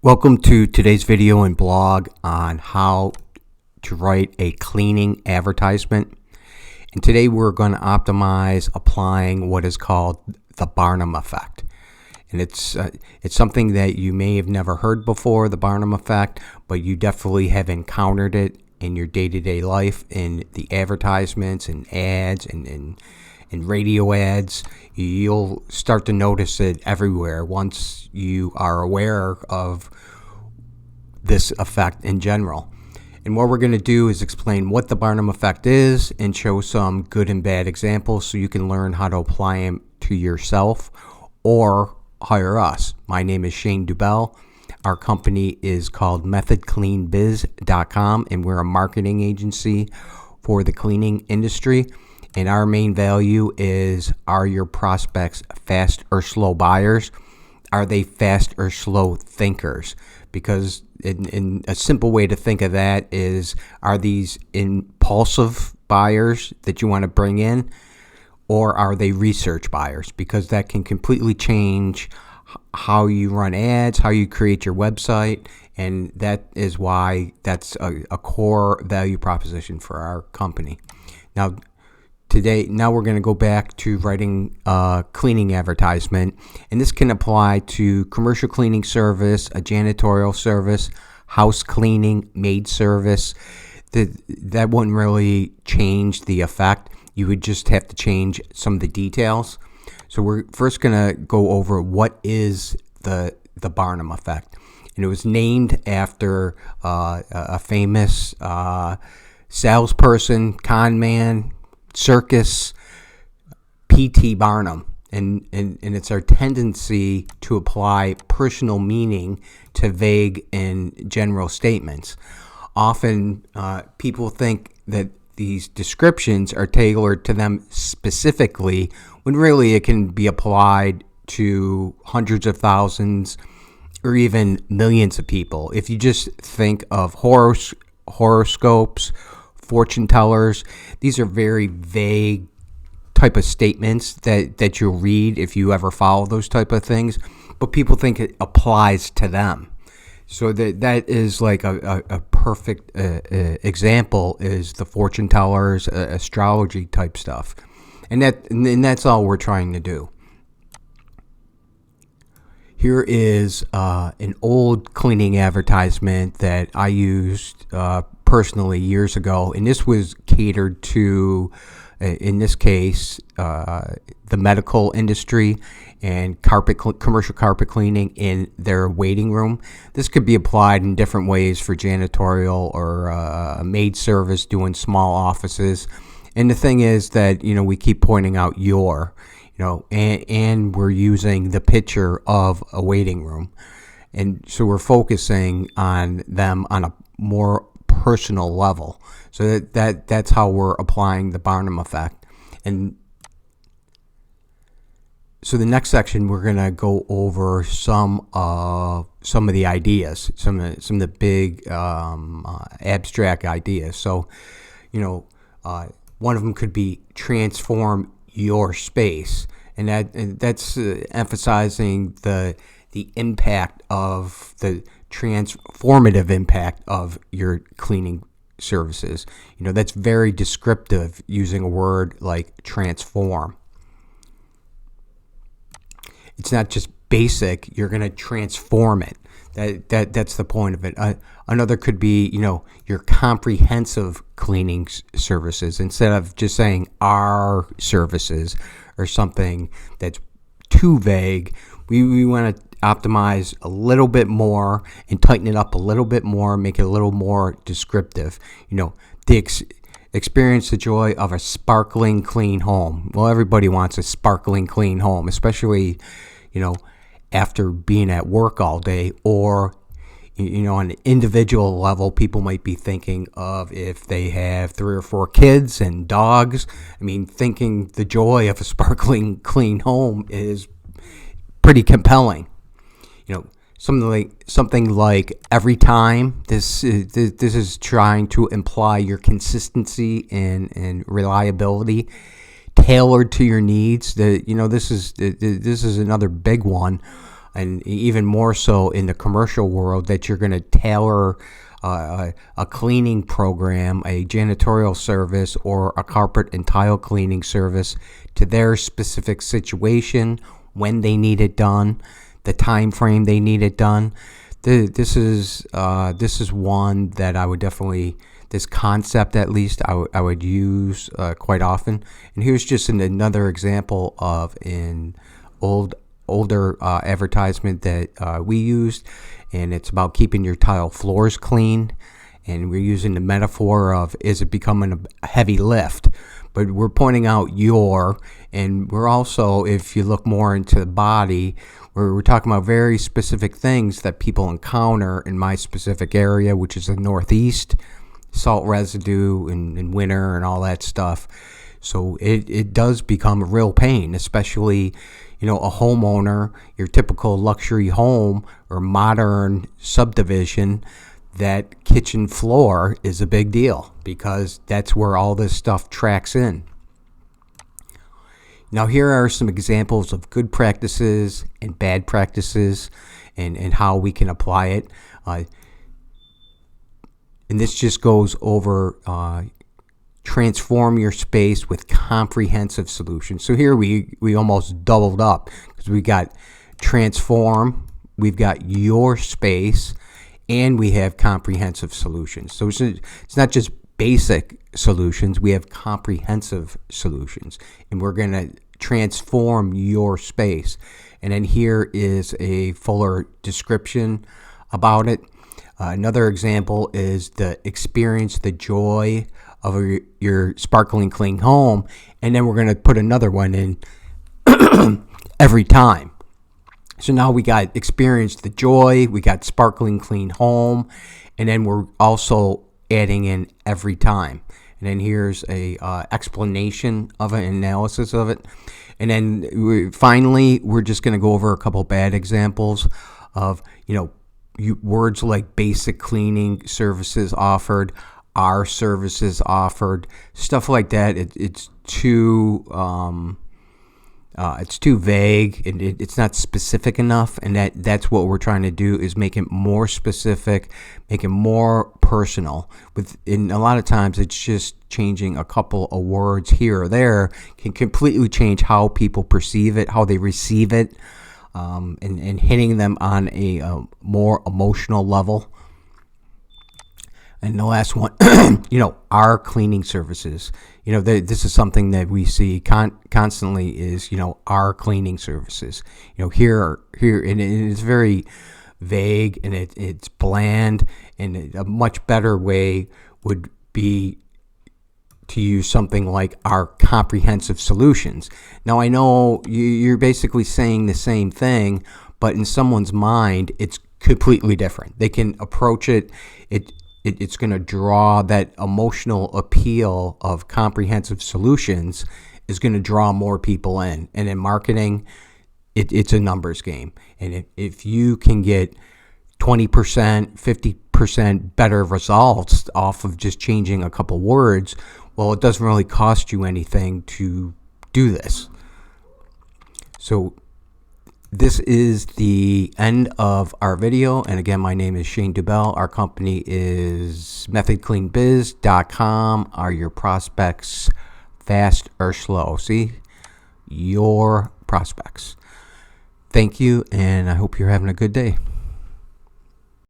Welcome to today's video and blog on how to write a cleaning advertisement. And today we're going to optimize applying what is called the Barnum Effect. And it's something that you may have never heard before, the Barnum Effect, but you definitely have encountered it in your day-to-day life in the advertisements and ads and radio ads. You'll start to notice it everywhere once you are aware of this effect in general. And what we're going to do is explain what the Barnum Effect is and show some good and bad examples so you can learn how to apply them to yourself or hire us. My name is Shane Dubell. Our company is called methodcleanbiz.com, and we're a marketing agency for the cleaning industry. And our main value is, are your prospects fast or slow buyers? Are they fast or slow thinkers? Because in a simple way to think of that is, are these impulsive buyers that you want to bring in, or are they research buyers? Because that can completely change how you run ads, how you create your website, and that is why that's a core value proposition for our company. Now we're going to go back to writing a cleaning advertisement, and this can apply to commercial cleaning service, a janitorial service, house cleaning, maid service. That wouldn't really change the effect. You would just have to change some of the details. So we're first going to go over what is the Barnum Effect. And it was named after a famous salesperson, con man, circus, P.T. Barnum, and it's our tendency to apply personal meaning to vague and general statements. Often people think that these descriptions are tailored to them specifically, when really it can be applied to hundreds of thousands or even millions of people. If you just think of horoscopes, fortune tellers, these are very vague type of statements that you'll read if you ever follow those type of things, but people think it applies to them. So that is like a perfect example is the fortune tellers, astrology type stuff, and that's all we're trying to do. Here is an old cleaning advertisement that I used personally years ago, and this was catered to, in this case, the medical industry and commercial carpet cleaning in their waiting room. This could be applied in different ways for janitorial or a maid service doing small offices. And the thing is that, we keep pointing out and we're using the picture of a waiting room. And so we're focusing on them on a more personal level. So that's how we're applying the Barnum Effect. And so the next section, we're going to go over some of the ideas, some of the big abstract ideas. So, one of them could be transform your space, and that's emphasizing the impact of the transformative impact of your cleaning services. That's very descriptive, using a word like transform. It's not just basic, you're going to transform it. That's the point of it. Another could be, your comprehensive cleaning services, instead of just saying our services or something that's too vague. We want to optimize a little bit more and tighten it up a little bit more, make it a little more descriptive. Experience the joy of a sparkling clean home. Well, everybody wants a sparkling clean home, especially, after being at work all day, or, on an individual level, people might be thinking of if they have 3 or 4 kids and dogs. Thinking the joy of a sparkling clean home is pretty compelling. Something like every time. This is trying to imply your consistency and reliability, tailored to your needs. This is another big one. and even more so in the commercial world, that you're going to tailor a cleaning program, a janitorial service, or a carpet and tile cleaning service to their specific situation, when they need it done, the time frame they need it done. This is one that I would definitely, this concept at least, I would use quite often. And here's just another example of an older advertisement that we used, and it's about keeping your tile floors clean. And we're using the metaphor of, is it becoming a heavy lift? But we're pointing out and we're also, if you look more into the body, we're talking about very specific things that people encounter in my specific area, which is the Northeast, salt residue in winter and all that stuff. So it does become a real pain, especially, a homeowner, your typical luxury home or modern subdivision. That kitchen floor is a big deal because that's where all this stuff tracks in. Now, here are some examples of good practices and bad practices and how we can apply it. And this just goes over transform your space with comprehensive solutions. So here we almost doubled up because we got transform, we've got your space, and we have comprehensive solutions. So it's not just basic solutions, we have comprehensive solutions, and we're going to transform your space. And then here is a fuller description about it. Another example is the experience the joy of your sparkling clean home, and then we're going to put another one in every time. So now we got experience the joy, we got sparkling clean home, and then we're also adding in every time. And then here's a explanation of it, analysis of it. And then finally, we're just going to go over a couple bad examples of, words like basic cleaning services offered, our services offered, stuff like that. It's too vague, and it's not specific enough. And that's what we're trying to do, is make it more specific, make it more personal. And a lot of times, it's just changing a couple of words here or there can completely change how people perceive it, how they receive it, and hitting them on a more emotional level. And the last one, our cleaning services. This is something that we see constantly is, our cleaning services. Here, and it's very vague, and it's bland, and a much better way would be to use something like our comprehensive solutions. Now, I know you're basically saying the same thing, but in someone's mind, it's completely different. They can approach it. It's going to draw that emotional appeal of comprehensive solutions is going to draw more people in. And in marketing, it's a numbers game. And if you can get 20%, 50% better results off of just changing a couple words, well, it doesn't really cost you anything to do this. So this is the end of our video. And again, my name is Shane Dubell. Our company is methodcleanbiz.com. Are your prospects fast or slow? See, your prospects. Thank you, and I hope you're having a good day.